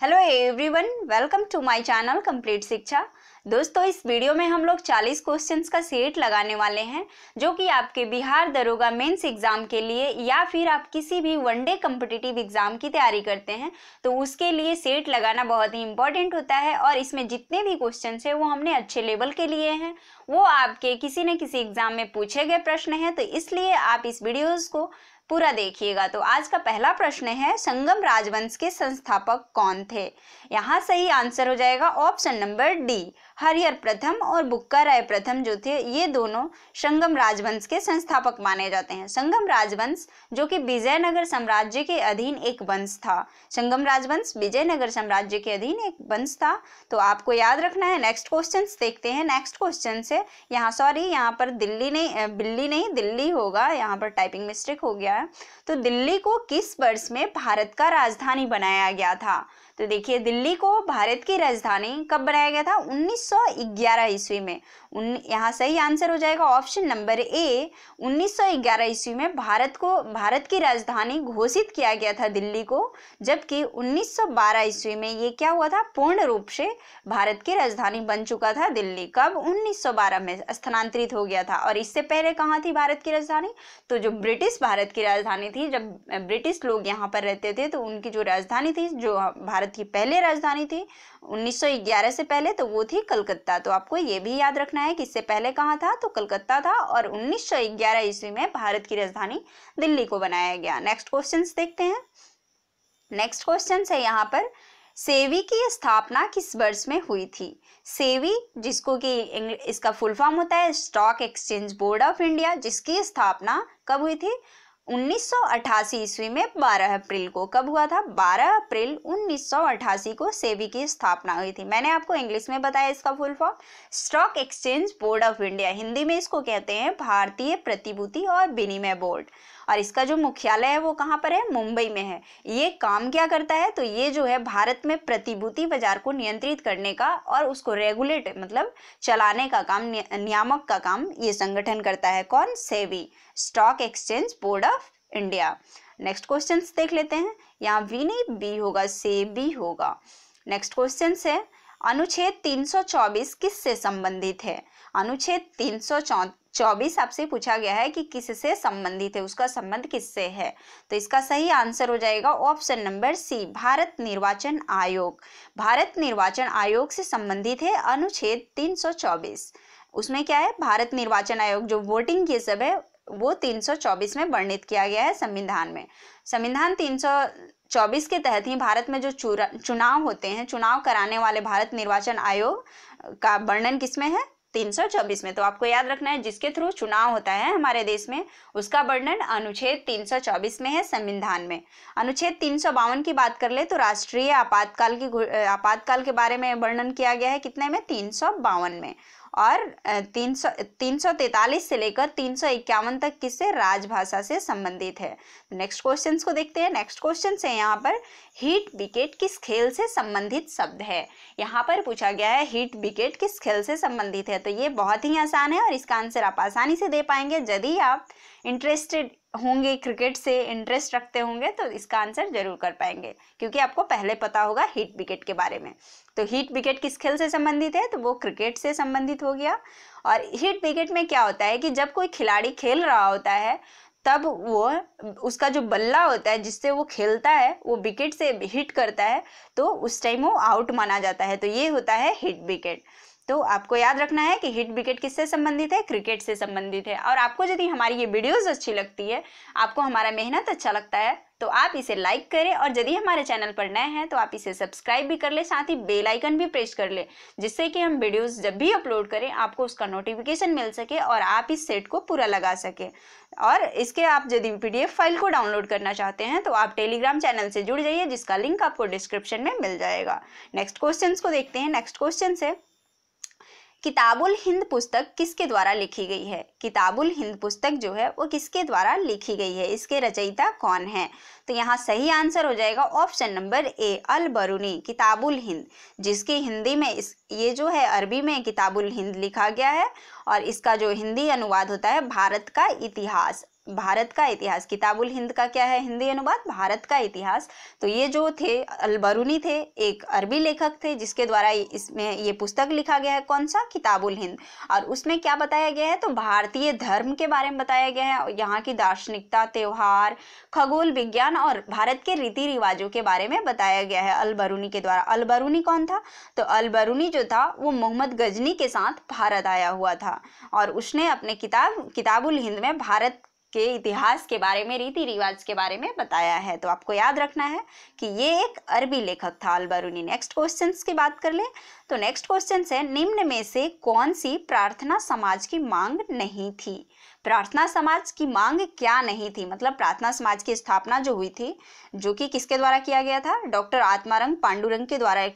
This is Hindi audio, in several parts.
Hello everyone, welcome to my channel complete Shiksha. दोस्तों, इस वीडियो में हम लोग 40 क्वेश्चंस का सेट लगाने वाले हैं जो कि आपके बिहार दरोगा मेंस एग्जाम के लिए या फिर आप किसी भी वनडे कॉम्पिटिटिव एग्जाम की तैयारी करते हैं तो उसके लिए सेट लगाना बहुत ही इंपॉर्टेंट होता है। और इसमें जितने भी क्वेश्चंस हैं वो हमने अच्छे लेवल के लिए हैं, वो आपके किसी न किसी एग्जाम में पूछे गए प्रश्न हैं, तो इसलिए आप इस वीडियोज़ को पूरा देखिएगा। तो आज का पहला प्रश्न है, संगम राजवंश के संस्थापक कौन थे? यहाँ सही आंसर हो जाएगा ऑप्शन नंबर डी, हरिहर प्रथम और बुक्का राय प्रथम जो थे ये दोनों संगम राजवंश के संस्थापक माने जाते हैं। संगम राजवंश जो कि विजयनगर साम्राज्य के अधीन एक वंश था। संगम राजवंश विजयनगर साम्राज्य के अधीन एक वंश था, तो आपको याद रखना है। नेक्स्ट क्वेश्चन देखते हैं। नेक्स्ट क्वेश्चन से यहाँ पर बिल्ली नहीं दिल्ली होगा, यहाँ पर टाइपिंग मिस्टेक हो गया है। तो दिल्ली को किस वर्ष में भारत का राजधानी बनाया गया था? तो देखिए, दिल्ली को भारत की राजधानी कब बनाया गया था? 1911 ईस्वी में। यहाँ सही आंसर हो जाएगा ऑप्शन नंबर ए, 1911 ईस्वी में भारत की राजधानी घोषित किया गया था दिल्ली को, जबकि 1912 ईस्वी में ये क्या हुआ था, पूर्ण रूप से भारत की राजधानी बन चुका था दिल्ली। कब? 1912 में स्थानांतरित हो गया था। और इससे पहले कहाँ थी भारत की राजधानी? तो जो ब्रिटिश भारत की राजधानी थी, जब ब्रिटिश लोग यहाँ पर रहते थे तो उनकी जो राजधानी थी, जो भारत की पहले राजधानी थी 1911 से पहले, तो वो थी कलकत्ता। तो आपको ये भी याद रखना है कि इससे पहले कहाँ था, तो कलकत्ता था, और 1911 ईस्वी में भारत की राजधानी दिल्ली को बनाया गया। नेक्स्ट क्वेश्चन देखते हैं। नेक्स्ट क्वेश्चन है यहाँ पर, सेवी की स्थापना किस वर्ष में हुई थी? सेवी, जिसको कि इसका फुल फॉर्म होता है stock exchange board of India, जिसकी स्थापना कब हुई थी? 1988 ईस्वी में 12 अप्रैल को। कब हुआ था? 12 अप्रैल 1988 को सेबी की स्थापना हुई थी। मैंने आपको इंग्लिश में बताया इसका full form stock exchange board of India, Hindi में इसको कहते हैं भारतीय प्रतिभूति और विनिमय बोर्ड। और इसका जो मुख्यालय है वो कहाँ पर है? मुंबई में है। ये काम क्या करता है? तो ये जो है भारत में प्रतिभूति बाजार को नियंत्रित करने का और उसको रेगुलेट मतलब चलाने का काम, नियामक का काम ये संगठन करता है। कौन? SEBI, stock exchange board of India. Next question देख लेते हैं। यहाँ वी नहीं बी होगा, सेबी होगा। नेक्स्ट क्वेश्चन है, अनुच्छेद 324 किससे संबंधित है? अनुच्छेद 324 आपसे पूछा गया है कि किससे संबंधित है, उसका संबंध किससे है? तो इसका सही आंसर हो जाएगा ऑप्शन नंबर सी, भारत निर्वाचन आयोग। भारत निर्वाचन आयोग से संबंधित है अनुच्छेद 324। उसमें क्या है? भारत निर्वाचन आयोग जो वोटिंग ये सब है वो 324 में वर्णित किया गया है संविधान में। संविधान 324 के तहत ही भारत में जो चुनाव होते हैं, चुनाव कराने वाले भारत निर्वाचन आयोग का वर्णन किसमें है? 324 में। तो आपको याद रखना है, जिसके थ्रू चुनाव होता है हमारे देश में उसका वर्णन अनुच्छेद 324 में है संविधान में। अनुच्छेद 352 की बात कर ले तो राष्ट्रीय आपातकाल के बारे में वर्णन किया गया है। कितने में? 352 में। और 343 से लेकर 351 तक किससे? राजभाषा से संबंधित है। नेक्स्ट क्वेश्चंस को देखते हैं। नेक्स्ट क्वेश्चन है यहाँ पर, हीट विकेट किस खेल से संबंधित शब्द है? यहाँ पर पूछा गया है हीट विकेट किस खेल से संबंधित है। तो ये बहुत ही आसान है और इसका आंसर आप आसानी से दे पाएंगे। यदि आप इंटरेस्टेड होंगे, क्रिकेट से इंटरेस्ट रखते होंगे तो इसका आंसर जरूर कर पाएंगे, क्योंकि आपको पहले पता होगा हीट विकेट के बारे में। तो हीट विकेट किस खेल से संबंधित है? तो वो क्रिकेट से संबंधित हो गया। और हीट विकेट में क्या होता है कि जब कोई खिलाड़ी खेल रहा होता है तब वो उसका जो बल्ला होता है जिससे वो खेलता है वो विकेट से हिट करता है, तो उस टाइम वो आउट माना जाता है। तो ये होता है हीट विकेट। तो आपको याद रखना है कि हीट विकेट किससे संबंधित है? क्रिकेट से संबंधित है। और आपको यदि हमारी ये वीडियोस अच्छी लगती है, आपको हमारा मेहनत अच्छा लगता है, तो आप इसे लाइक करें। और यदि हमारे चैनल पर नए हैं तो आप इसे सब्सक्राइब भी कर ले, साथ ही बेल आइकन भी प्रेस कर ले, जिससे कि हम वीडियोस जब भी अपलोड करें आपको उसका नोटिफिकेशन मिल सके और आप इस सेट को पूरा लगा सके। और इसके आप यदि PDF फाइल को डाउनलोड करना चाहते हैं तो आप टेलीग्राम चैनल से जुड़ जाइए, जिसका लिंक आपको डिस्क्रिप्शन में मिल जाएगा। नेक्स्ट क्वेश्चन को देखते हैं। नेक्स्ट क्वेश्चन है, किताबुल हिंद पुस्तक किसके द्वारा लिखी गई है? किताबुल हिंद पुस्तक जो है वो किसके द्वारा लिखी गई है? इसके रचयिता कौन है? तो यहाँ सही आंसर हो जाएगा option number A, Al Biruni. Kitabul Hind, जिसकी हिंदी में ये जो है अरबी में किताबुल हिंद लिखा गया है और इसका जो हिंदी अनुवाद होता है भारत का इतिहास। भारत का इतिहास, किताबुल हिंद का क्या है हिंदी अनुवाद, भारत का इतिहास। तो ये जो थे अल-बरूनी थे, एक अरबी लेखक थे जिसके द्वारा इसमें ये पुस्तक लिखा गया है, कौन सा, किताबुल हिंद। और उसमें क्या बताया गया है, तो भारतीय धर्म के बारे में बताया गया है, यहाँ की दार्शनिकता, त्योहार, खगोल विज्ञान और भारत के रीति रिवाजों के बारे में बताया गया है अल-बरूनी के द्वारा। अल-बरूनी कौन था, तो अल-बरूनी जो था वो मोहम्मद गजनी के साथ भारत आया हुआ था और उसने अपने किताबुल हिंद में भारत के इतिहास के बारे में, रीति रिवाज के बारे में बताया है। तो आपको याद रखना है कि ये एक अरबी लेखक था अल-बरूनी। नेक्स्ट क्वेश्चंस की बात कर ले तो नेक्स्ट क्वेश्चन है, निम्न में से कौन सी प्रार्थना समाज की मांग नहीं थी। प्रार्थना समाज की मांग क्या नहीं थी, मतलब प्रार्थना समाज की स्थापना जो हुई थी, जो कि किसके द्वारा किया गया था, डॉक्टर आत्माराम पांडुरंग के द्वारा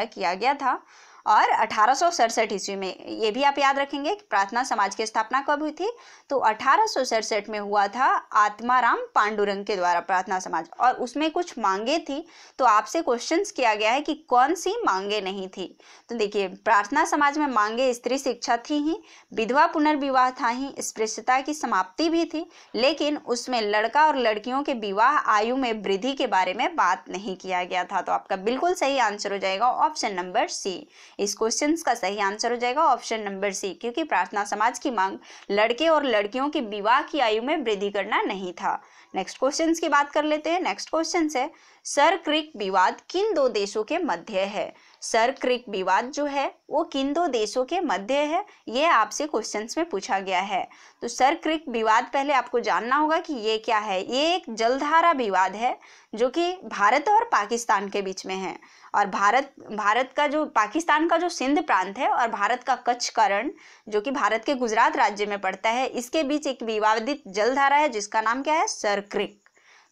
किया गया था और 1867 ईस्वी में। ये भी आप याद रखेंगे कि प्रार्थना समाज की स्थापना कब हुई थी, तो 1867 में हुआ था आत्माराम पांडुरंग के द्वारा प्रार्थना समाज। और उसमें कुछ मांगे थी, तो आपसे क्वेश्चंस किया गया है कि कौन सी मांगे नहीं थी। तो देखिए, प्रार्थना समाज में मांगे स्त्री शिक्षा थी ही, विधवा पुनर्विवाह था ही, स्पृश्यता की समाप्ति भी थी, लेकिन उसमें लड़का और लड़कियों के विवाह आयु में वृद्धि के बारे में बात नहीं किया गया था। तो आपका बिल्कुल सही आंसर हो जाएगा ऑप्शन नंबर सी। इस क्वेश्चन का सही आंसर हो जाएगा ऑप्शन नंबर सी, क्योंकि प्रार्थना समाज की मांग लड़के और लड़कियों की विवाह की आयु में वृद्धि करना नहीं था। नेक्स्ट क्वेश्चन की बात कर लेते हैं। नेक्स्ट क्वेश्चन है, सर क्रिक विवाद किन दो देशों के मध्य है। सर क्रिक विवाद जो है वो किन दो देशों के मध्य है, ये आपसे क्वेश्चंस में पूछा गया है। तो सर क्रिक विवाद पहले आपको जानना होगा कि ये क्या है। ये एक जलधारा विवाद है जो कि भारत और पाकिस्तान के बीच में है। और भारत का जो, पाकिस्तान का जो सिंध प्रांत है और भारत का कच्छ का रण जो कि भारत के गुजरात राज्य में पड़ता है, इसके बीच एक विवादित जलधारा है जिसका नाम क्या है, सर क्रिक।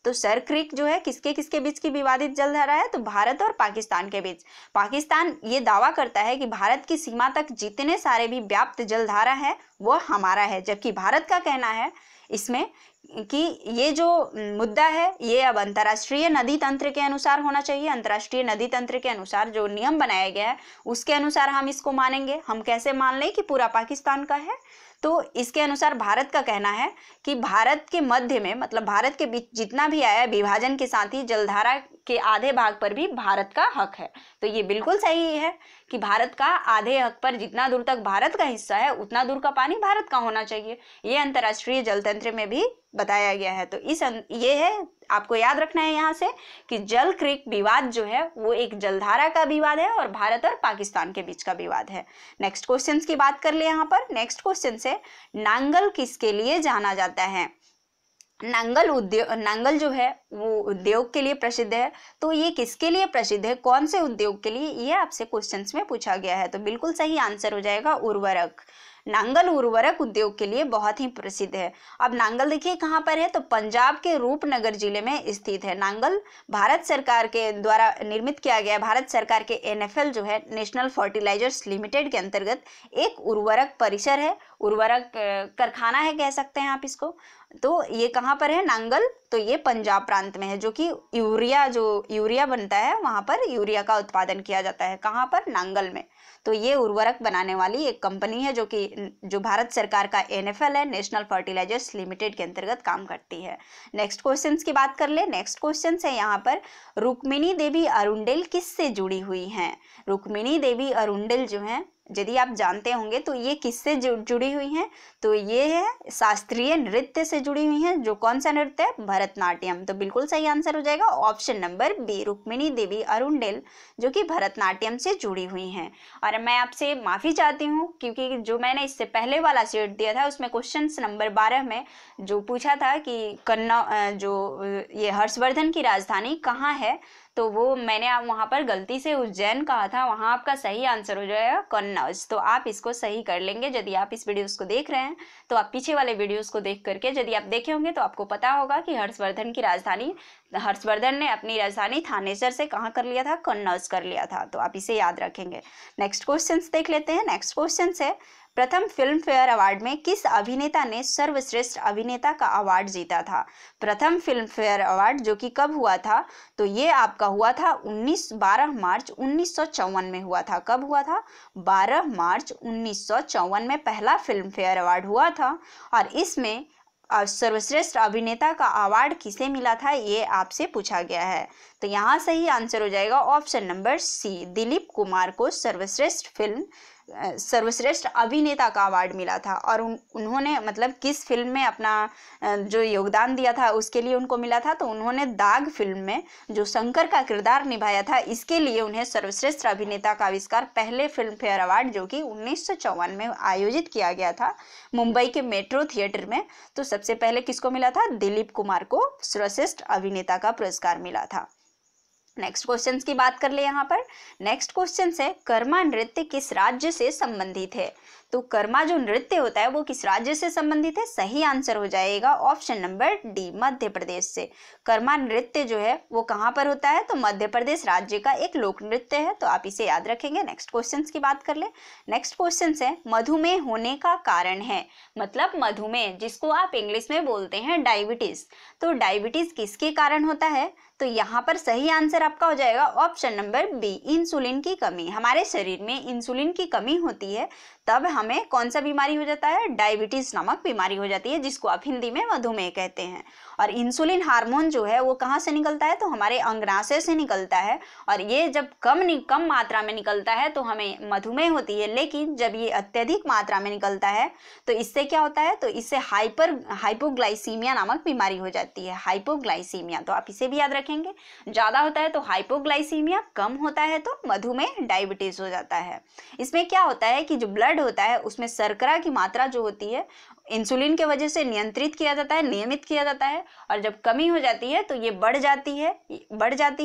तो सर क्रिक जो है किसके किसके बीच की विवादित जलधारा है, तो भारत और पाकिस्तान के बीच। पाकिस्तान ये दावा करता है कि भारत की सीमा तक जितने सारे भी व्याप्त जलधारा है वो हमारा है, जबकि भारत का कहना है इसमें कि ये जो मुद्दा है ये अब अंतर्राष्ट्रीय नदी तंत्र के अनुसार होना चाहिए। अंतर्राष्ट्रीय नदी तंत्र के अनुसार जो नियम बनाया गया है उसके अनुसार हम इसको मानेंगे। हम कैसे मान लें कि पूरा पाकिस्तान का है, तो इसके अनुसार भारत का कहना है कि भारत के मध्य में, मतलब भारत के बीच जितना भी आया विभाजन के साथ ही जलधारा के आधे भाग पर भी भारत का हक है। तो ये बिल्कुल सही है कि भारत का आधे हक पर जितना दूर तक भारत का हिस्सा है उतना दूर का पानी भारत का होना चाहिए। ये अंतर्राष्ट्रीय जल तंत्र में भी बताया गया है। तो ये है, आपको याद रखना है यहाँ से कि जल क्रिक विवाद जो है वो एक जलधारा का विवाद है और भारत और पाकिस्तान के बीच का विवाद है। नेक्स्ट क्वेश्चन की बात कर ले यहाँ पर। नेक्स्ट क्वेश्चन से, नांगल किसके लिए जाना जाता है। नांगल जो है वो उद्योग के लिए प्रसिद्ध है। तो ये किसके लिए प्रसिद्ध है, कौन से उद्योग के लिए, ये आपसे क्वेश्चंस में पूछा गया है। तो बिल्कुल सही आंसर हो जाएगा उर्वरक। नांगल उर्वरक उद्योग के लिए बहुत ही प्रसिद्ध है। अब नांगल देखिए कहाँ पर है, तो पंजाब के रूपनगर जिले में स्थित है। नांगल भारत सरकार के द्वारा निर्मित किया गया है। भारत सरकार के NFL जो है, नेशनल फर्टिलाइजर्स लिमिटेड के अंतर्गत एक उर्वरक परिसर है, उर्वरक कारखाना है कह सकते हैं आप इसको। तो ये कहाँ पर है, नांगल, तो ये पंजाब प्रांत में है, जो कि यूरिया बनता है, वहाँ पर यूरिया का उत्पादन किया जाता है। कहाँ पर, नांगल में। तो ये उर्वरक बनाने वाली एक कंपनी है जो भारत सरकार का NFL है, नेशनल फर्टिलाइजर्स लिमिटेड के अंतर्गत काम करती है। नेक्स्ट क्वेश्चन की बात कर ले। नेक्स्ट क्वेश्चन है यहाँ पर, रुक्मिणी देवी अरुंडेल किससे जुड़ी हुई हैं। रुक्मिणी देवी अरुंडेल जो है, यदि आप जानते होंगे तो ये किससे जुड़ी हुई हैं, तो ये है शास्त्रीय नृत्य से जुड़ी हुई हैं। जो कौन सा नृत्य है, भरतनाट्यम। तो बिल्कुल सही आंसर हो जाएगा ऑप्शन नंबर बी, रुक्मिणी देवी अरुंडेल जो कि भरतनाट्यम से जुड़ी हुई हैं। और मैं आपसे माफ़ी चाहती हूँ क्योंकि जो मैंने इससे पहले वाला सेट दिया था उसमें क्वेश्चन नंबर 12 में जो पूछा था कि ये हर्षवर्धन की राजधानी कहाँ है, तो वो मैंने वहाँ पर गलती से उज्जैन कहा था, वहाँ आपका सही आंसर हो जाएगा कन्नौज। तो आप इसको सही कर लेंगे। यदि आप इस वीडियोस को देख रहे हैं तो आप पीछे वाले वीडियोस को देख करके यदि आप देखे होंगे तो आपको पता होगा कि हर्षवर्धन ने अपनी राजधानी थानेसर से कहाँ कर लिया था, कन्नौज कर लिया था। तो आप इसे याद रखेंगे। नेक्स्ट क्वेश्चन देख लेते हैं। नेक्स्ट क्वेश्चन है, प्रथम फिल्म फेयर अवार्ड में किस अभिनेता ने सर्वश्रेष्ठ अभिनेता का अवार्ड जीता था? प्रथम फिल्म फेयर अवार्ड जो कि कब हुआ था? तो ये आपका हुआ था 12 मार्च 1954 में हुआ था। कब हुआ था? 12 मार्च 1954 में पहला फिल्म फेयर अवार्ड हुआ था। और इसमें सर्वश्रेष्ठ अभिनेता का अवार्ड किसे मिला था, ये आपसे पूछा गया है। तो यहाँ सही आंसर हो जाएगा option number C, Dilip Kumar को सर्वश्रेष्ठ अभिनेता का अवार्ड मिला था। और उन्होंने मतलब किस फिल्म में अपना जो योगदान दिया था उसके लिए उनको मिला था? तो उन्होंने दाग फिल्म में जो शंकर का किरदार निभाया था, इसके लिए उन्हें सर्वश्रेष्ठ अभिनेता का आविष्कार पहले फिल्म फेयर अवार्ड जो कि 1954 में आयोजित किया गया था मुंबई के मेट्रो थिएटर में, तो सबसे पहले किसको मिला था? दिलीप कुमार को सर्वश्रेष्ठ अभिनेता का पुरस्कार मिला था। नेक्स्ट क्वेश्चन की बात कर ले यहाँ पर। नेक्स्ट क्वेश्चन है, कर्मा नृत्य किस राज्य से संबंधित है? तो कर्मा जो नृत्य होता है वो किस राज्य से संबंधित है? सही आंसर हो जाएगा option number D, Madhya Pradesh से। कर्मा नृत्य जो है वो कहाँ पर होता है? तो मध्य प्रदेश राज्य का एक लोक नृत्य है, तो आप इसे याद रखेंगे। नेक्स्ट क्वेश्चन की बात कर ले। नेक्स्ट क्वेश्चन है, मधुमेह होने का कारण है, मतलब मधुमेह जिसको आप इंग्लिश में बोलते हैं डायबिटीज, तो डायबिटीज किसके कारण होता है? तो यहाँ पर सही आंसर आपका हो जाएगा ऑप्शन नंबर बी, इंसुलिन की कमी। हमारे शरीर में इंसुलिन की कमी होती है तब हमें कौन सा बीमारी हो जाता है? डायबिटीज नामक बीमारी हो जाती है, जिसको आप हिंदी में मधुमेह कहते हैं। और इंसुलिन हार्मोन जो है वो कहाँ से निकलता है? तो हमारे अंगनाशय से निकलता है। और ये जब कम मात्रा में निकलता है तो हमें मधुमेह होती है, लेकिन जब ये अत्यधिक मात्रा में निकलता है तो इससे क्या होता है? तो इससे हाइपोग्लाइसीमिया नामक बीमारी हो जाती है, हाइपोग्लाइसीमिया। तो आप इसे भी याद रखेंगे, ज़्यादा होता है तो हाइपोग्लाइसीमिया, कम होता है तो मधुमेह डायबिटीज हो जाता है। इसमें क्या होता है कि जो ब्लड होता है उसमें शर्करा की मात्रा जो होती है इंसुलिन के वजह से नियंत्रित किया जाता है, नियमित किया जाता है। और जब कमी हो जाती है तो ये बढ़ जाती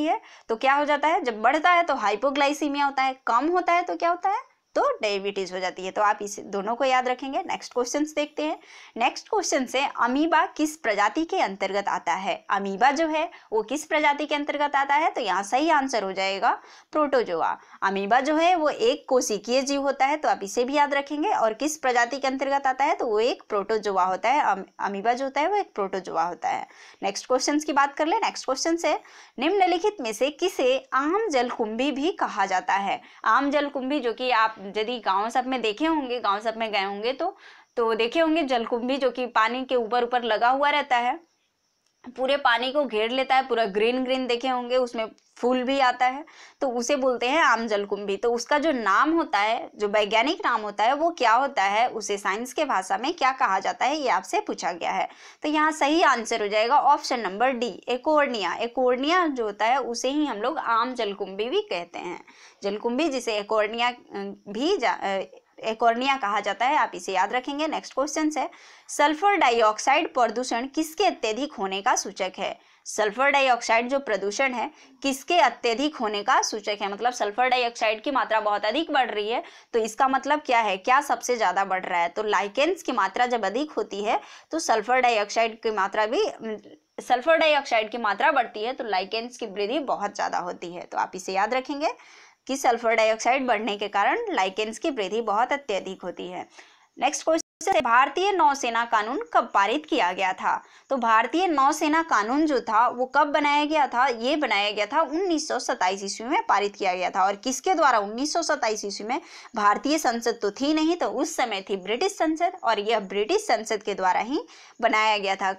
है। तो क्या हो जाता है? जब बढ़ता है तो हाइपोग्लाइसीमिया होता है, कम होता है तो क्या होता है? तो डायबिटीज हो जाती है। तो आप इस दोनों को याद रखेंगे। नेक्स्ट क्वेश्चन देखते हैं। नेक्स्ट क्वेश्चन से, अमीबा किस प्रजाति के अंतर्गत आता है? अमीबा जो है वो किस प्रजाति के अंतर्गत आता है? तो यहाँ सही आंसर हो जाएगा प्रोटोजोआ। अमीबा जो है वो एक कोशिकीय जीव होता है, तो आप इसे भी याद रखेंगे। और किस प्रजाति के अंतर्गत आता है? तो वो एक प्रोटोजोआ होता है। अमीबा जो होता है वो एक प्रोटोजोआ होता है। नेक्स्ट क्वेश्चन की बात कर ले। नेक्स्ट क्वेश्चन से, निम्नलिखित में से किसे आम जलकुंभी भी कहा जाता है? आम जलकुंभी जो कि आप यदि गांव सब में देखे होंगे, गांव सब में गए होंगे तो देखे होंगे जलकुंभी जो कि पानी के ऊपर लगा हुआ रहता है, पूरे पानी को घेर लेता है, पूरा ग्रीन देखे होंगे, उसमें फूल भी आता है, तो उसे बोलते हैं आम जलकुंभी। तो उसका जो नाम होता है, जो वैज्ञानिक नाम होता है वो क्या होता है? उसे साइंस के भाषा में क्या कहा जाता है, ये आपसे पूछा गया है। तो यहाँ सही आंसर हो जाएगा ऑप्शन नंबर डी, एकोर्निया। एकोर्निया जो होता है उसे ही हम लोग आम जलकुंभी भी कहते हैं। जलकुंभी जिसे एकोर्निया कहा जाता है, आप इसे याद रखेंगे। नेक्स्ट क्वेश्चन है, सल्फर डाइऑक्साइड प्रदूषण किसके अत्यधिक होने का सूचक है? सल्फर डाइऑक्साइड जो प्रदूषण है किसके अत्यधिक होने का सूचक है? मतलब सल्फर डाइऑक्साइड की मात्रा बहुत अधिक बढ़ रही है, तो इसका मतलब क्या है? क्या सबसे ज्यादा बढ़ रहा है? तो लाइकेन्स की मात्रा जब अधिक होती है तो सल्फर डाइऑक्साइड की मात्रा बढ़ती है, तो लाइकेन्स की वृद्धि बहुत ज्यादा होती है। तो आप इसे याद रखेंगे कि सल्फर डाइऑक्साइड बढ़ने के कारण लाइकेन्स की वृद्धि बहुत अत्यधिक होती है। नेक्स्ट क्वेश्चन, भारतीय नौसेना कानून कब पारित किया गया था? तो भारतीय नौसेना कानून जो था वो कब बनाया गया था? ये बनाया गया था 1927 ईस्वी में पारित किया गया था। और किसके द्वारा? 1927 ईस्वी में भारतीय संसद तो थी नहीं, तो उस समय थी ब्रिटिश संसद, और यह ब्रिटिश संसद के द्वारा ही बनाया गया था।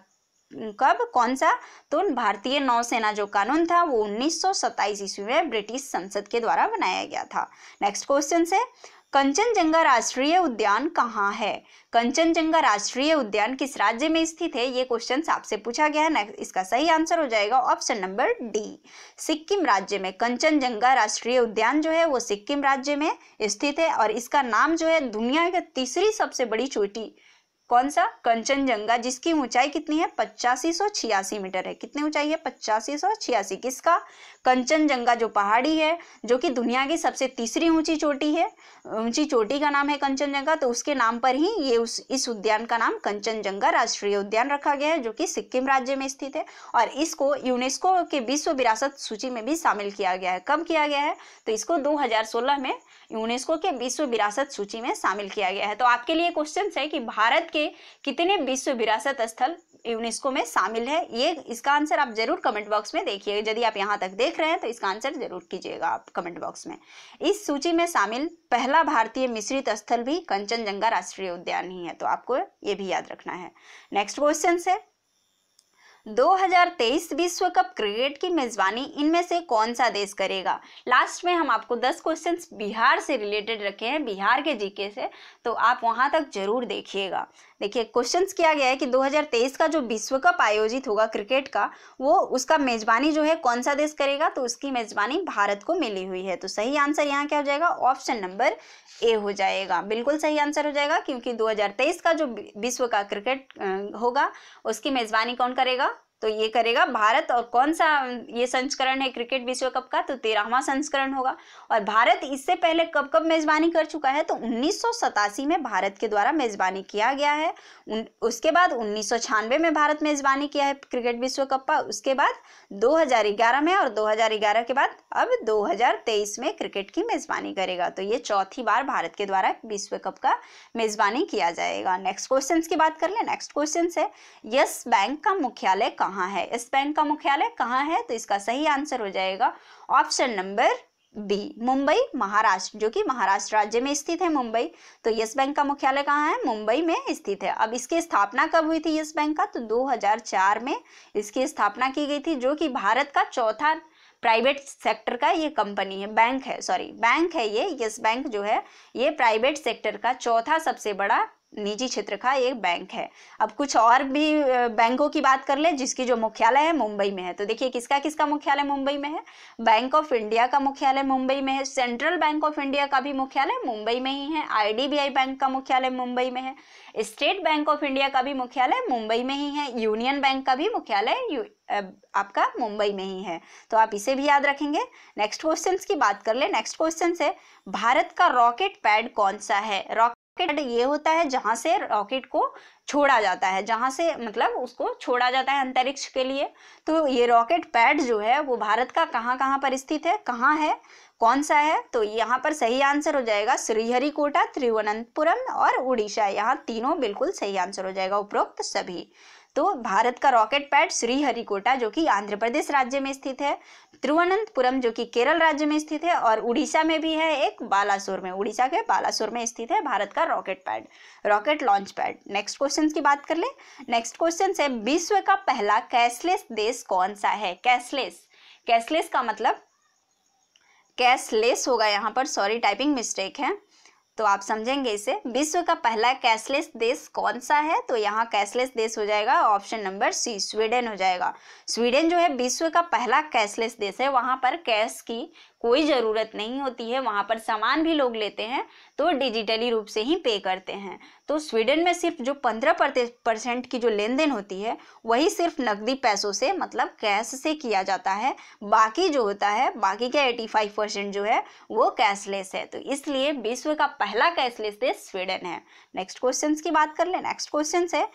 कब? कौन सा? तो भारतीय नौसेना जो कानून था वो 1927 ईस्वी में ब्रिटिश संसद के द्वारा बनाया गया था। नेक्स्ट क्वेश्चन है, कंचनजंगा राष्ट्रीय उद्यान कहाँ है? कंचनजंगा राष्ट्रीय उद्यान किस राज्य में स्थित है? ये क्वेश्चन आपसे पूछा गया है। इसका सही आंसर हो जाएगा ऑप्शन नंबर डी, सिक्किम राज्य में। कंचनजंगा राष्ट्रीय उद्यान जो है वो सिक्किम राज्य में स्थित है। और इसका नाम जो है दुनिया की तीसरी सबसे बड़ी चोटी कौन सा? कंचनजंगा, जिसकी ऊंचाई कितनी है? 8586 मीटर है। कितनी ऊंचाई है? 8586। किसका? कंचनजंगा जो पहाड़ी है, जो कि दुनिया की सबसे तीसरी ऊंची चोटी है, ऊंची चोटी का नाम है कंचनजंगा, तो उसके नाम पर ही ये इस उद्यान का नाम कंचनजंगा राष्ट्रीय उद्यान रखा गया है, जो कि सिक्किम राज्य में स्थित है। और इसको यूनेस्को के विश्व विरासत सूची में भी शामिल किया गया है। कब किया गया है? तो इसको 2016 में यूनेस्को के विश्व विरासत सूची में शामिल किया गया है। तो आपके लिए क्वेश्चन है कि भारत के कितने विश्व विरासत स्थल यूनेस्को में शामिल है? ये इसका आंसर आप जरूर कमेंट बॉक्स में देखिएगा। यदि आप यहाँ तक देख रहे हैं तो इसका आंसर जरूर कीजिएगा आप कमेंट बॉक्स में। इस सूची में शामिल पहला भारतीय मिश्रित स्थल भी कंचनजंगा राष्ट्रीय उद्यान ही है, तो आपको ये भी याद रखना है। नेक्स्ट क्वेश्चन है 2023 विश्व कप क्रिकेट की मेजबानी इनमें से कौन सा देश करेगा? लास्ट में हम आपको 10 क्वेश्चंस बिहार से रिलेटेड रखे हैं, बिहार के जीके से, तो आप वहां तक जरूर देखिएगा। देखिए क्वेश्चंस किया गया है कि 2023 का जो विश्व कप आयोजित होगा क्रिकेट का, वो उसका मेजबानी जो है कौन सा देश करेगा? तो उसकी मेजबानी भारत को मिली हुई है। तो सही आंसर यहाँ क्या हो जाएगा? ऑप्शन नंबर ए हो जाएगा। बिल्कुल सही आंसर हो जाएगा, क्योंकि 2023 का जो विश्व का क्रिकेट होगा उसकी मेजबानी कौन करेगा? तो ये करेगा भारत। और कौन सा ये संस्करण है क्रिकेट विश्व कप का? तो 13वां संस्करण होगा। और भारत इससे पहले कब कब मेजबानी कर चुका है? तो 1987 में भारत के द्वारा मेजबानी किया गया है। उसके बाद 1996 में भारत मेजबानी किया है क्रिकेट विश्व कप का। उसके बाद 2011 में, और 2011 के बाद अब 2023 में क्रिकेट की मेजबानी करेगा। तो ये चौथी बार भारत के द्वारा विश्व कप का मेजबानी किया जाएगा। नेक्स्ट क्वेश्चन की बात कर ले। नेक्स्ट क्वेश्चन है यस बैंक का मुख्यालय कहाँ है? इस बैंक का मुख्यालय कहाँ है? तो इसका सही आंसर हो जाएगा option number B, Mumbai Maharashtra, जो कि महाराष्ट्र राज्य में स्थित है मुंबई। तो यस बैंक का मुख्यालय कहाँ है? मुंबई में स्थित है। अब इसकी स्थापना कब हुई थी यस बैंक का? तो 2004 में इसकी स्थापना की गई थी, जो कि भारत का चौथा प्राइवेट सेक्टर का ये कंपनी है, बैंक है, सॉरी बैंक है ये। यस बैंक जो है ये प्राइवेट सेक्टर का चौथा सबसे बड़ा निजी क्षेत्र का एक बैंक है। अब कुछ और भी बैंकों की बात कर ले जिसकी जो मुख्यालय है मुंबई में है। तो देखिए किसका किसका मुख्यालय मुंबई में है? बैंक ऑफ इंडिया का मुख्यालय मुंबई में है, सेंट्रल बैंक ऑफ इंडिया का भी मुख्यालय मुंबई में ही है, IDBI बैंक का मुख्यालय मुंबई में है, स्टेट बैंक ऑफ इंडिया का भी मुख्यालय मुंबई में ही है, यूनियन बैंक का भी मुख्यालय आपका मुंबई में ही है। तो आप इसे भी याद रखेंगे। नेक्स्ट क्वेश्चन की बात कर ले। नेक्स्ट क्वेश्चन है भारत का रॉकेट पैड कौन सा है? रॉकेट ये होता है जहां से रॉकेट को छोड़ा जाता है, जहां से मतलब उसको छोड़ा जाता है अंतरिक्ष के लिए। तो ये रॉकेट पैड जो है वो भारत का कहाँ कहाँ पर स्थित है, कहाँ है, कौन सा है? तो यहाँ पर सही आंसर हो जाएगा श्रीहरिकोटा, तिरुवनंतपुरम और उड़ीसा। यहाँ तीनों बिल्कुल सही आंसर हो जाएगा, उपरोक्त सभी। तो भारत का रॉकेट पैड श्रीहरिकोटा जो कि आंध्र प्रदेश राज्य में स्थित है, तिरुवनंतपुरम जो कि केरल राज्य में स्थित है, और उड़ीसा में भी है एक बालासोर में, उड़ीसा के बालासोर में स्थित है भारत का rocket pad, rocket launch pad. Next question की बात कर ले। नेक्स्ट क्वेश्चन है विश्व का पहला कैशलेस देश कौन सा है? कैशलेस, कैशलेस का मतलब कैशलेस होगा यहाँ पर, सॉरी टाइपिंग मिस्टेक है, तो आप समझेंगे इसे। विश्व का पहला कैशलेस देश कौन सा है? तो यहाँ कैशलेस देश हो जाएगा ऑप्शन नंबर सी, स्वीडन हो जाएगा। स्वीडन जो है विश्व का पहला कैशलेस देश है। वहां पर कैश की कोई ज़रूरत नहीं होती है, वहाँ पर सामान भी लोग लेते हैं तो डिजिटली रूप से ही पे करते हैं। तो स्वीडन में सिर्फ जो 15% की जो लेन देन होती है वही सिर्फ नकदी पैसों से, मतलब कैश से किया जाता है। बाकी जो होता है, बाकी का 85% जो है वो कैशलेस है। तो इसलिए विश्व का पहला कैशलेस देश स्वीडन है। नेक्स्ट क्वेश्चन की बात कर ले। नेक्स्ट क्वेश्चन है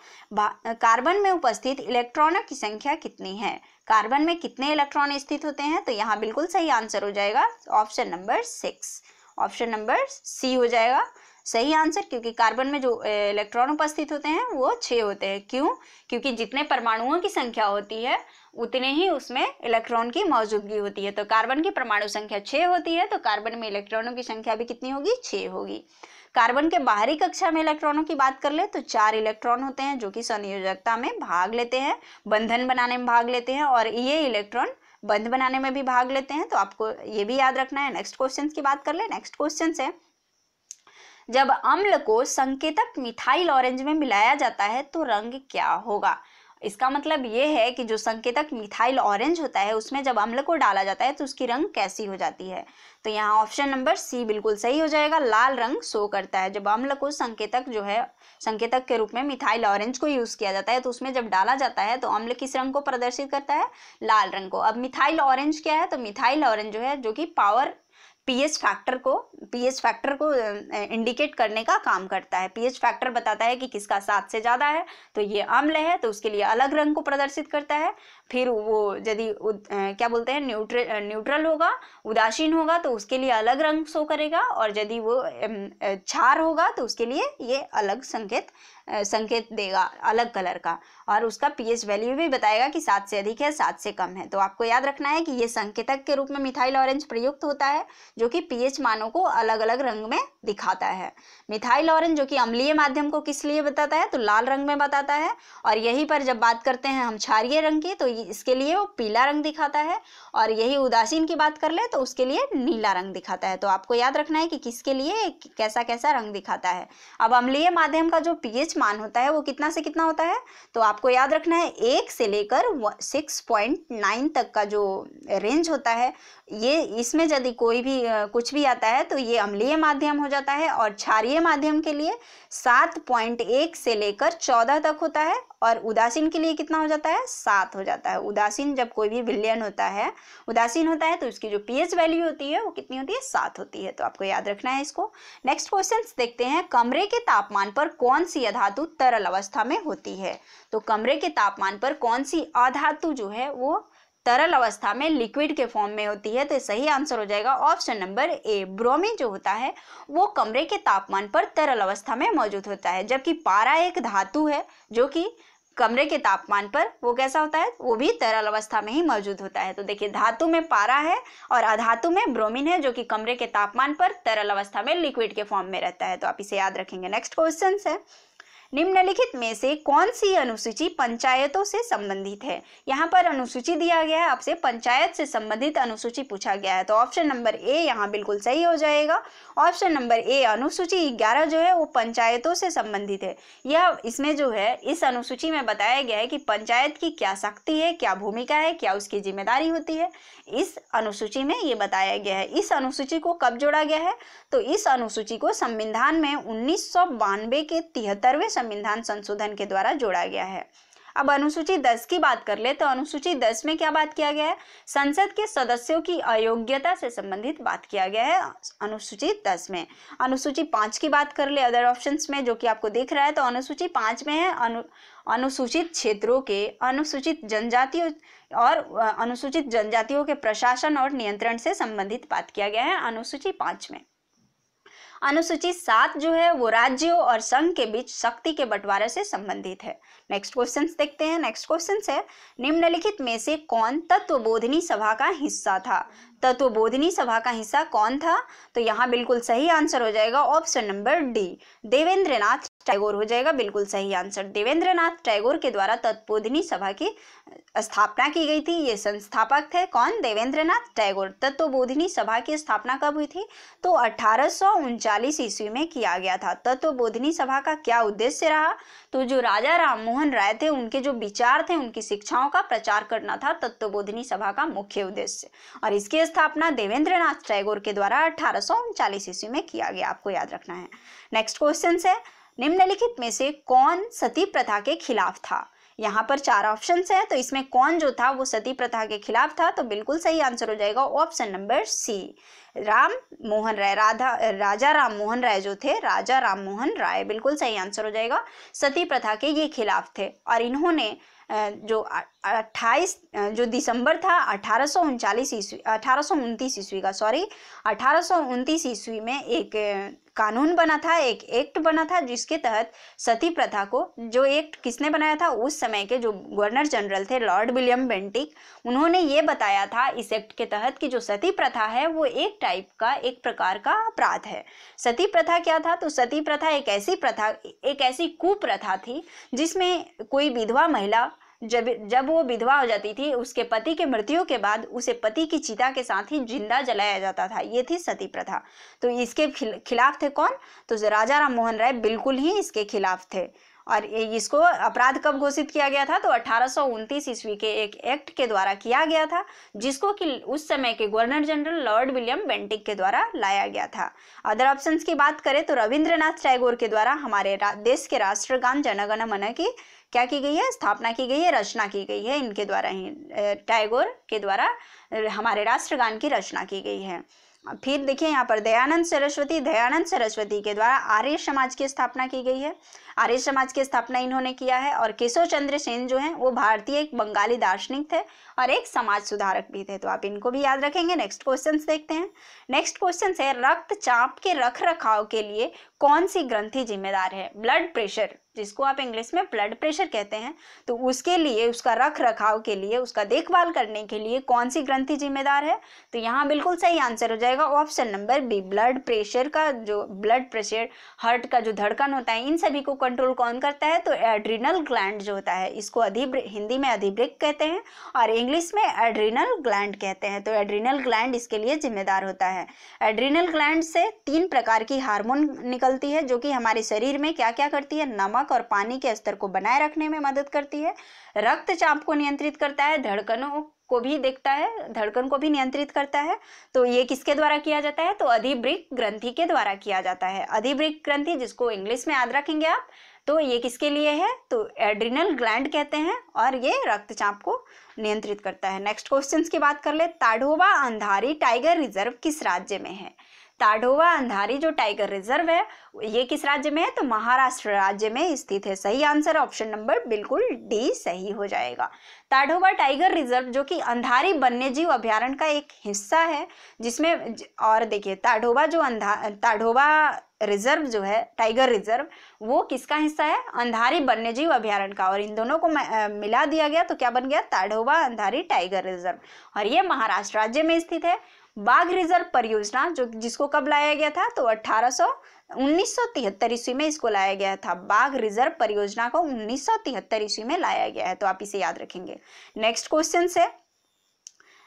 कार्बन में उपस्थित इलेक्ट्रॉनों की संख्या कितनी है? कार्बन में कितने इलेक्ट्रॉन स्थित होते हैं? तो यहाँ बिल्कुल सही आंसर हो जाएगा option number 6, option number C हो जाएगा सही आंसर, क्योंकि कार्बन में जो इलेक्ट्रॉन उपस्थित होते हैं वो 6 होते हैं। क्यों? क्योंकि जितने परमाणुओं की संख्या होती है उतने ही उसमें इलेक्ट्रॉन की मौजूदगी होती है। तो कार्बन की परमाणु संख्या 6 होती है, तो कार्बन में इलेक्ट्रॉनों की संख्या भी कितनी होगी? 6 होगी। कार्बन के बाहरी कक्षा में इलेक्ट्रॉनों की बात कर ले तो 4 इलेक्ट्रॉन होते हैं जो कि संयोजकता में भाग लेते हैं, बंधन बनाने में भाग लेते हैं, और ये इलेक्ट्रॉन बंध बनाने में भी भाग लेते हैं। तो आपको ये भी याद रखना है। नेक्स्ट क्वेश्चन की बात कर ले। नेक्स्ट क्वेश्चन है जब अम्ल को संकेतक मिथाइल ऑरेंज में मिलाया जाता है तो रंग क्या होगा? इसका मतलब ये है कि जो संकेतक मिथाइल ऑरेंज होता है उसमें जब अम्ल को डाला जाता है तो उसकी रंग कैसी हो जाती है। तो यहाँ ऑप्शन नंबर सी बिल्कुल सही हो जाएगा, लाल रंग शो करता है। जब अम्ल को संकेतक जो है संकेतक के रूप में मिथाइल ऑरेंज को यूज किया जाता है तो उसमें जब डाला जाता है तो अम्ल किस रंग को प्रदर्शित करता है, लाल रंग को। अब मिथाइल ऑरेंज क्या है, तो मिथाइल ऑरेंज जो है जो कि पावर पीएच फैक्टर को इंडिकेट करने का काम करता है। पीएच फैक्टर बताता है कि किसका 7 से ज़्यादा है तो ये अम्ल है, तो उसके लिए अलग रंग को प्रदर्शित करता है। फिर वो यदि क्या बोलते हैं न्यूट्रल होगा, उदासीन होगा तो उसके लिए अलग रंग शो करेगा, और यदि वो क्षार होगा तो उसके लिए ये अलग संकेत देगा, अलग कलर का, और उसका पीएच वैल्यू भी बताएगा कि 7 से अधिक है, 7 से कम है। तो आपको याद रखना है कि ये संकेतक के रूप में मिथाइल ऑरेंज प्रयुक्त होता है जो कि पीएच मानों को अलग अलग रंग में दिखाता है। मिथाइल ऑरेंज जो कि अम्लीय माध्यम को किस लिए बताता है, तो लाल रंग में बताता है। और यहीं पर जब बात करते हैं हम क्षारीय रंग की तो इसके लिए वो पीला रंग दिखाता है, और यही उदासीन की बात कर ले तो उसके लिए नीला रंग दिखाता है। तो आपको याद रखना है कि किसके लिए कैसा कैसा रंग दिखाता है। अब अम्लीय माध्यम का जो पीएच मान होता है वो कितना से कितना होता है, तो आपको याद रखना है 1 से लेकर 6.9 तक का जो रेंज होता है, ये इसमें यदि कोई भी कुछ भी आता है तो ये अम्लीय माध्यम हो जाता है। और क्षारीय माध्यम के लिए 7.1 से लेकर 14 तक होता है, और उदासीन के लिए कितना हो जाता है, 7 हो जाता है। उदासीन जब कोई भी विलयन उदासीन होता है तो उसकी जो पीएच वैल्यू होती है वो कितनी होती है, 7 होती है। तो आपको याद रखना है इसको। नेक्स्ट क्वेश्चन देखते हैं, कमरे के तापमान पर कौन सी अधातु तरल अवस्था में होती है। तो कमरे के तापमान पर कौन सी अधातु जो है वो तरल अवस्था में लिक्विड के फॉर्म में होती है। तो सही आंसर हो जाएगा ऑप्शन नंबर ए, ब्रोमीन जो होता है वो कमरे के तापमान पर तरल अवस्था में मौजूद होता है। जबकि पारा एक धातु है जो कि कमरे के तापमान पर वो कैसा होता है, वो भी तरल अवस्था में ही मौजूद होता है। तो देखिए, धातु में पारा है और अधातु में ब्रोमीन है जो कि कमरे के तापमान पर तरल अवस्था में लिक्विड के फॉर्म में रहता है। तो आप इसे याद रखेंगे। नेक्स्ट क्वेश्चन है, निम्नलिखित में से कौन सी अनुसूची पंचायतों से संबंधित है। यहाँ पर अनुसूची दिया गया है, आपसे पंचायत से संबंधित अनुसूची पूछा गया है। तो ऑप्शन नंबर ए यहाँ बिल्कुल सही हो जाएगा। ऑप्शन नंबर ए, अनुसूची 11 जो है वो पंचायतों से संबंधित है। यह इसमें जो है इस अनुसूची में बताया गया है कि पंचायत की क्या शक्ति है, क्या भूमिका है, क्या उसकी जिम्मेदारी होती है, इस अनुसूची में ये बताया गया है। इस अनुसूची को कब जोड़ा गया है, तो इस अनुसूची को संविधान में 1992 के 73वें संविधान संशोधन के द्वारा जोड़ा गया है। अब अनुसूची 10 की बात कर ले तो अनुसूची 10 में क्या बात किया गया है, संसद के सदस्यों की अयोग्यता से संबंधित बात किया गया है अनुसूची 10 में। अनुसूची 5 की बात कर ले अदर ऑप्शंस में जो कि आपको दिख रहा है, तो अनुसूची 5 में है अनुसूचित क्षेत्रों के अनुसूचित जनजातियों और अनुसूचित जनजातियों के प्रशासन और नियंत्रण से संबंधित बात किया गया है अनुसूची 5 में। अनुसूची 7 जो है वो राज्यों और संघ के बीच शक्ति के बंटवारे से संबंधित है। नेक्स्ट क्वेश्चन देखते हैं। नेक्स्ट क्वेश्चन है, निम्नलिखित में से कौन तत्वबोधिनी सभा का हिस्सा था। तत्वबोधिनी सभा का हिस्सा कौन था, तो यहाँ बिल्कुल सही आंसर हो जाएगा option number D, Devendranath Tagore हो जाएगा बिल्कुल सही आंसर। देवेंद्रनाथ टैगोर के द्वारा तत्वबोधिनी सभा की स्थापना की गई थी। ये संस्थापक थे कौन, देवेंद्रनाथ टैगोर। तत्वबोधिनी सभा की स्थापना कब हुई थी, तो 1839 ईस्वी में किया गया था। तत्वबोधिनी सभा का क्या उद्देश्य रहा, तो जो राजा राम मोहन राय थे उनके जो विचार थे, उनकी शिक्षाओं का प्रचार करना था तत्वबोधिनी सभा का मुख्य उद्देश्य। और इसकी स्थापना देवेंद्रनाथ टैगोर के द्वारा 1839 ईस्वी में किया गया, आपको याद रखना है। नेक्स्ट क्वेश्चन है, निम्नलिखित में से कौन सती प्रथा के खिलाफ था। यहाँ पर 4 ऑप्शंस है, तो इसमें कौन जो था वो सती प्रथा के खिलाफ था, तो बिल्कुल सही आंसर हो जाएगा option number C, Ram Mohan Roy. Raja Ram Mohan Roy जो थे, राजा राम मोहन राय बिल्कुल सही आंसर हो जाएगा, सती प्रथा के ये खिलाफ थे। और इन्होंने जो 28 जो दिसंबर था 1829 ईस्वी में एक कानून बना था, एक एक्ट बना था जिसके तहत सती प्रथा को, जो एक्ट किसने बनाया था, उस समय के जो गवर्नर जनरल थे लॉर्ड विलियम बेंटिक, उन्होंने ये बताया था इस एक्ट के तहत कि जो सती प्रथा है वो एक प्रकार का अपराध है। सती प्रथा क्या था, तो सती प्रथा एक ऐसी कुप्रथा थी जिसमें कोई विधवा महिला जब वो विधवा हो जाती थी, उसके पति के मृत्यु के बाद उसे पति की चिता के साथ ही जिंदा जलाया जाता था, ये थी सती प्रथा। तो इसके खिलाफ थे कौन, तो राजा राम मोहन राय बिल्कुल ही इसके खिलाफ थे। और इसको अपराध कब घोषित किया गया था? तो 1829 ईस्वी के एक एक्ट के द्वारा किया गया था, जिसको कि उस समय के governor general Lord William Bentinck के द्वारा लाया गया था। अदर ऑप्शंस की बात करें तो रविंद्रनाथ टैगोर के द्वारा हमारे देश के राष्ट्रगान जन गण मन की क्या की गई है? स्थापना की गई है, रचना की गई है। इनके द्वारा ही, टैगोर के द्वारा हमारे राष्ट्रगान की रचना की गई है। फिर देखिए यहाँ पर दयानंद सरस्वती के द्वारा आर्य समाज की स्थापना की गई है। आर्य समाज की स्थापना इन्होंने किया है। और केशव चंद्र सेन जो हैं वो भारतीय एक बंगाली दार्शनिक थे और एक समाज सुधारक भी थे, तो आप इनको भी याद रखेंगे। नेक्स्ट क्वेश्चन देखते हैं। नेक्स्ट क्वेश्चन है रक्तचाप के रख रखाव के लिए कौन सी ग्रंथि जिम्मेदार है? ब्लड प्रेशर, जिसको आप इंग्लिश में ब्लड प्रेशर कहते हैं, तो उसके लिए, उसका रख रखाव के लिए, उसका देखभाल करने के लिए कौन सी ग्रंथि जिम्मेदार है? तो यहाँ बिल्कुल सही आंसर हो जाएगा option number B. Blood pressure का जो ब्लड प्रेशर, हार्ट का जो धड़कन होता है, इन सभी को कंट्रोल कौन करता है? तो एड्रिनल ग्लैंड जो होता है, इसको हिंदी में अधिवृक्क कहते हैं और इंग्लिश में एड्रिनल ग्लैंड कहते हैं। तो एड्रिनल ग्लैंड इसके लिए जिम्मेदार होता है। एड्रिनल ग्लैंड से 3 प्रकार की हार्मोन निकलती है, जो कि हमारे शरीर में क्या क्या करती है? नमक और पानी के स्तर को बनाए रखने में मदद करती है, रक्तचाप को नियंत्रित करता है, धड़कनों को भी देखता है, धड़कन को भी नियंत्रित करता है। तो ये किसके द्वारा किया जाता है? तो अधिवृक्क ग्रंथि के द्वारा किया जाता है। अधिवृक्क ग्रंथि, जिसको इंग्लिश में याद रखेंगे आप, तो ये किसके लिए है? तो एड्रिनल ग्लैंड कहते हैं और ये रक्तचाप को नियंत्रित करता है। नेक्स्ट क्वेश्चन की बात कर ले। ताडोबा अंधारी टाइगर रिजर्व किस राज्य में है? ताडोबा अंधारी जो टाइगर रिजर्व है ये किस राज्य में है? तो महाराष्ट्र राज्य में स्थित है। सही आंसर ऑप्शन नंबर बिल्कुल डी सही हो जाएगा। ताडोबा टाइगर रिजर्व जो कि अंधारी वन्यजीव अभयारण्य का एक हिस्सा है, जिसमें, और देखिए ताडोबा रिजर्व जो है, टाइगर रिजर्व, वो किसका हिस्सा है? अंधारी वन्यजीव अभयारण्य का। और इन दोनों को मिला दिया गया तो क्या बन गया? ताडोबा अंधारी टाइगर रिजर्व, और ये महाराष्ट्र राज्य में स्थित है। बाघ रिजर्व परियोजना जिसको कब लाया गया था? तो 1973 ईस्वी में इसको लाया गया था। बाघ रिजर्व परियोजना को 1973 ईस्वी में लाया गया है, तो आप इसे याद रखेंगे। नेक्स्ट क्वेश्चन है,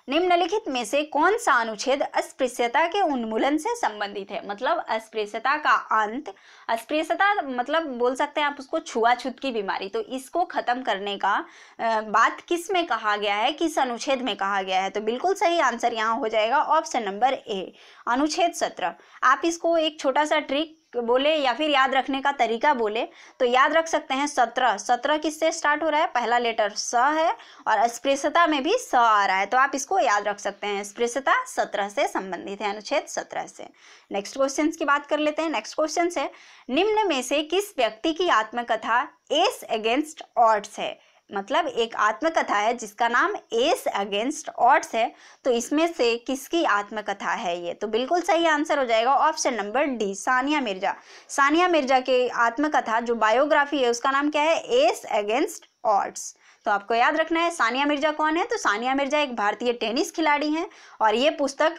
निम्नलिखित में से कौन सा अनुच्छेद अस्पृश्यता के उन्मूलन से संबंधित है? मतलब अस्पृश्यता का अंत, अस्पृश्यता मतलब बोल सकते हैं आप उसको छुआछूत की बीमारी, तो इसको खत्म करने का बात किस में कहा गया है, किस अनुच्छेद में कहा गया है? तो बिल्कुल सही आंसर यहाँ हो जाएगा ऑप्शन नंबर ए, अनुच्छेद 17। आप इसको एक छोटा सा ट्रिक बोले या फिर याद रखने का तरीका बोले तो याद रख सकते हैं 17 किससे स्टार्ट हो रहा है? पहला लेटर स है और अस्पृश्यता में भी स आ रहा है, तो आप इसको याद रख सकते हैं। अस्पृश्यता 17 से संबंधित है, अनुच्छेद 17 से। नेक्स्ट क्वेश्चन की बात कर लेते हैं। नेक्स्ट क्वेश्चन है, निम्न में से किस व्यक्ति की आत्मकथा एस अगेंस्ट ऑड्स है? मतलब एक आत्मकथा है जिसका नाम एस अगेंस्ट ऑड्स है, तो इसमें से किसकी आत्मकथा है ये? तो बिल्कुल सही आंसर हो जाएगा option number D, Sania Mirza. Sania Mirza के आत्मकथा जो बायोग्राफी है उसका नाम क्या है? S against odds. तो आपको याद रखना है सानिया मिर्जा कौन है? तो सानिया मिर्जा एक भारतीय टेनिस खिलाड़ी हैं और ये पुस्तक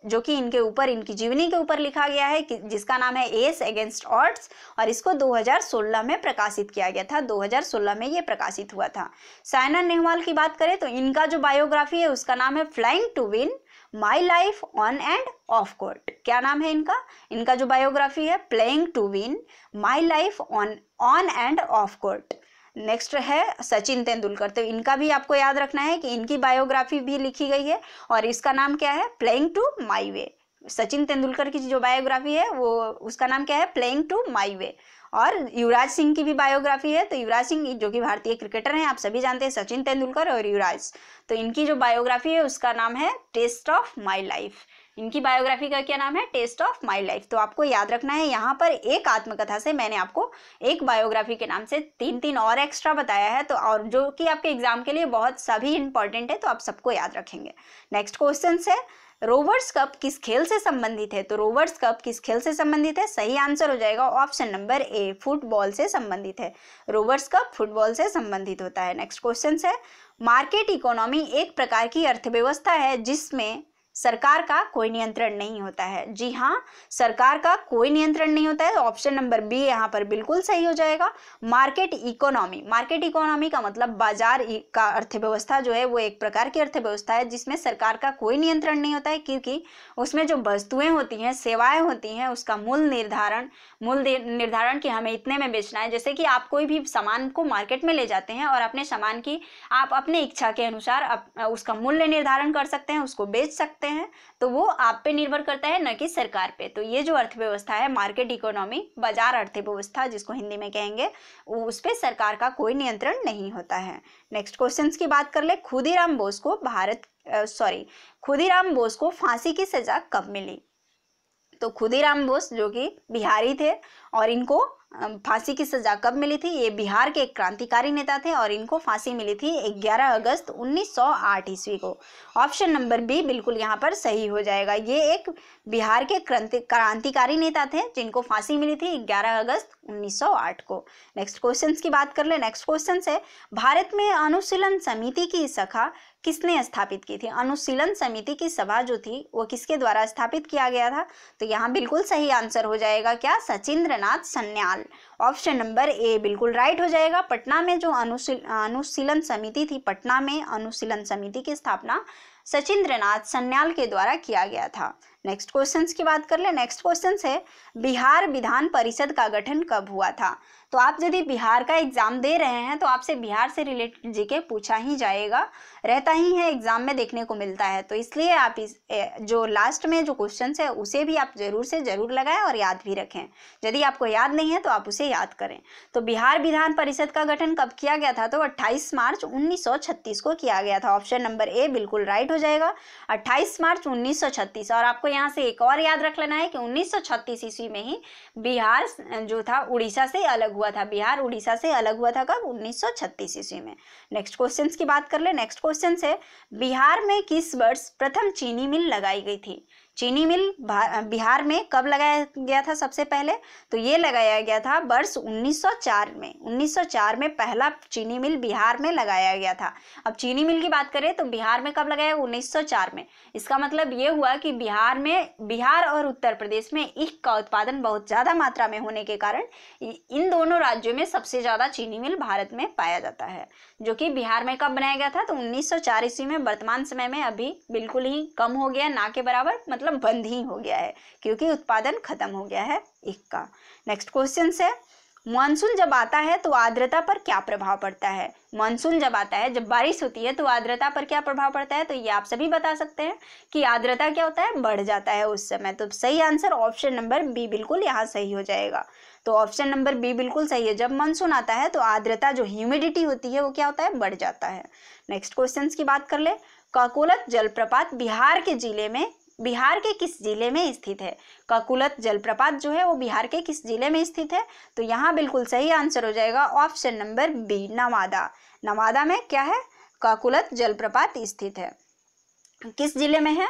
जो कि इनके ऊपर, इनकी जीवनी के ऊपर लिखा गया है, जिसका नाम है एस अगेंस्ट ऑड्स, और इसको 2016 में प्रकाशित किया गया था। 2016 में ये प्रकाशित हुआ था। साइना नेहवाल की बात करें तो इनका जो बायोग्राफी है उसका नाम है flying to win my life on and off court. क्या नाम है इनका? इनका जो बायोग्राफी है playing to win my life on and off court. Next है सचिन तेंदुलकर, तो इनका भी आपको याद रखना है कि इनकी बायोग्राफी भी लिखी गई है और इसका नाम क्या है? प्लेइंग टू माई वे। सचिन तेंदुलकर की जो बायोग्राफी है वो, उसका नाम क्या है? प्लेइंग टू माई वे। और युवराज सिंह की भी बायोग्राफी है, तो युवराज सिंह जो कि भारतीय क्रिकेटर हैं, आप सभी जानते हैं, सचिन तेंदुलकर और युवराज, तो इनकी जो बायोग्राफी है उसका नाम है टेस्ट ऑफ माई लाइफ। इनकी बायोग्राफी का क्या नाम है? Test of my life. तो आपको याद रखना है, यहाँ पर एक आत्मकथा से मैंने आपको एक बायोग्राफी के नाम से 3 और एक्स्ट्रा बताया है, तो और जो कि आपके एग्जाम के लिए बहुत सभी इंपॉर्टेंट है, तो आप सबको याद रखेंगे। नेक्स्ट क्वेश्चन है, रोवर्स कप किस खेल से संबंधित है? तो रोवर्स कप किस खेल से संबंधित है? सही आंसर हो जाएगा ऑप्शन नंबर ए, फुटबॉल से संबंधित है। रोवर्स कप फुटबॉल से संबंधित होता है। नेक्स्ट क्वेश्चन है, मार्केट इकोनॉमी एक प्रकार की अर्थव्यवस्था है जिसमें सरकार का कोई नियंत्रण नहीं होता है। जी हाँ, सरकार का कोई नियंत्रण नहीं होता है। ऑप्शन नंबर बी यहाँ पर बिल्कुल सही हो जाएगा। मार्केट इकोनॉमी, मार्केट इकोनॉमी का मतलब बाजार का अर्थव्यवस्था जो है वो एक प्रकार की अर्थव्यवस्था है जिसमें सरकार का कोई नियंत्रण नहीं होता है, क्योंकि उसमें जो वस्तुएं होती हैं, सेवाएं होती हैं, उसका मूल निर्धारण कि हमें इतने में बेचना है। जैसे कि आप कोई भी सामान को मार्केट में ले जाते हैं और अपने सामान की आप अपने इच्छा के अनुसार उसका मूल्य निर्धारण कर सकते हैं, उसको बेच सकते हैं, तो वो आप पे निर्भर करता है, न कि सरकार पे। तो ये जो अर्थव्यवस्था है मार्केट इकोनॉमी, बाजार अर्थव्यवस्था जिसको हिंदी में कहेंगे, उस पे सरकार का कोई नियंत्रण नहीं होता है। नेक्स्ट क्वेश्चन की बात कर ले। खुदीराम बोस को फांसी की सजा कब मिली? तो खुदीराम बोस जो कि बिहारी थे और इनको फांसी की सजा कब मिली थी? ये बिहार के एक क्रांतिकारी नेता थे और इनको फांसी मिली थी 11 अगस्त 1908 ईस्वी को। ऑप्शन नंबर बी बिल्कुल यहाँ पर सही हो जाएगा। ये एक बिहार के क्रांतिकारी नेता थे जिनको फांसी मिली थी 11 अगस्त 1908 को। नेक्स्ट क्वेश्चन की बात कर ले। नेक्स्ट क्वेश्चन है, भारत में अनुशीलन समिति की शाखा किसने स्थापित की थी? अनुशीलन समिति की सभा जो थी वो किसके द्वारा स्थापित किया गया था? तो यहाँ बिल्कुल सही आंसर हो जाएगा क्या? सचिंद्रनाथ सन्याल। ऑप्शन नंबर ए बिल्कुल राइट हो जाएगा। पटना में जो अनुशीलन समिति थी, पटना में अनुशीलन समिति की स्थापना सचिंद्रनाथ सन्याल के द्वारा किया गया था। नेक्स्ट क्वेश्चन की बात कर ले। नेक्स्ट क्वेश्चन है, बिहार विधान परिषद का गठन कब हुआ था? तो आप यदि बिहार का एग्जाम दे रहे हैं तो आपसे बिहार से रिलेटेड जीके पूछा ही जाएगा, रहता ही है, एग्जाम में देखने को मिलता है। तो इसलिए आप इस जो लास्ट में जो क्वेश्चन है उसे भी आप जरूर से जरूर लगाएं और याद भी रखें। यदि आपको याद नहीं है तो आप उसे याद करें। तो बिहार विधान परिषद का गठन कब किया गया था? तो 28 मार्च 1936 को किया गया था। ऑप्शन नंबर ए बिल्कुल राइट हो जाएगा, 28 मार्च 1936। और आपको यहाँ से एक और याद रख लेना है कि 1936 ईस्वी में ही बिहार जो था उड़ीसा से अलग हुआ था। बिहार उड़ीसा से अलग हुआ था कब? 1936 ईस्वी में। नेक्स्ट क्वेश्चन की बात कर ले। नेक्स्ट क्वेश्चन है, बिहार में किस वर्ष प्रथम चीनी मिल लगाई गई थी? चीनी मिल बिहार में कब लगाया गया था सबसे पहले? तो ये लगाया गया था वर्ष 1904 में। 1904 में पहला चीनी मिल बिहार में लगाया गया था। अब चीनी मिल की बात करें तो बिहार में कब लगाया? 1904 में। इसका मतलब ये हुआ कि बिहार और उत्तर प्रदेश में ईख का उत्पादन बहुत ज़्यादा मात्रा में होने के कारण इन दोनों राज्यों में सबसे ज़्यादा चीनी मिल भारत में पाया जाता है, जो कि बिहार में कब बनाया गया था? तो 1904 ईस्वी में। वर्तमान समय में अभी बिल्कुल ही कम हो गया, ना के बराबर, मतलब बंद ही हो गया है, क्योंकि उत्पादन खत्म हो गया है ईख का। नेक्स्ट क्वेश्चन है, मानसून जब आता है तो आर्द्रता पर क्या प्रभाव पड़ता है? मानसून जब आता है, जब बारिश होती है तो आर्द्रता पर क्या प्रभाव पड़ता है? तो ये आप सभी बता सकते हैं कि आर्द्रता क्या होता है? बढ़ जाता है उस समय। तो सही आंसर ऑप्शन नंबर बी बिल्कुल यहाँ सही हो जाएगा। तो ऑप्शन नंबर बी बिल्कुल सही है। जब मानसून आता है तो आर्द्रता जो ह्यूमिडिटी होती है वो क्या होता है? बढ़ जाता है। नेक्स्ट क्वेश्चन की बात कर ले। काकोलत जलप्रपात बिहार के किस जिले में स्थित है? काकोलत जलप्रपात जो है वो बिहार के किस जिले में स्थित है? तो यहाँ बिल्कुल सही आंसर हो जाएगा option number B, Nawada. Nawada में क्या है? काकोलत जलप्रपात स्थित है। किस जिले में है?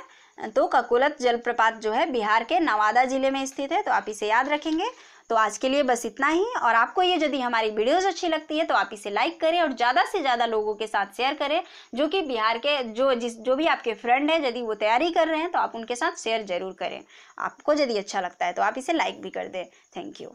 तो काकोलत जलप्रपात जो है बिहार के नवादा जिले में स्थित है। तो आप इसे याद रखेंगे। तो आज के लिए बस इतना ही। और आपको ये यदि हमारी वीडियोस अच्छी लगती है तो आप इसे लाइक करें और ज़्यादा से ज़्यादा लोगों के साथ शेयर करें, जो कि बिहार के जो भी आपके फ्रेंड हैं, यदि वो तैयारी कर रहे हैं तो आप उनके साथ शेयर जरूर करें। आपको यदि अच्छा लगता है तो आप इसे लाइक भी कर दें। Thank you.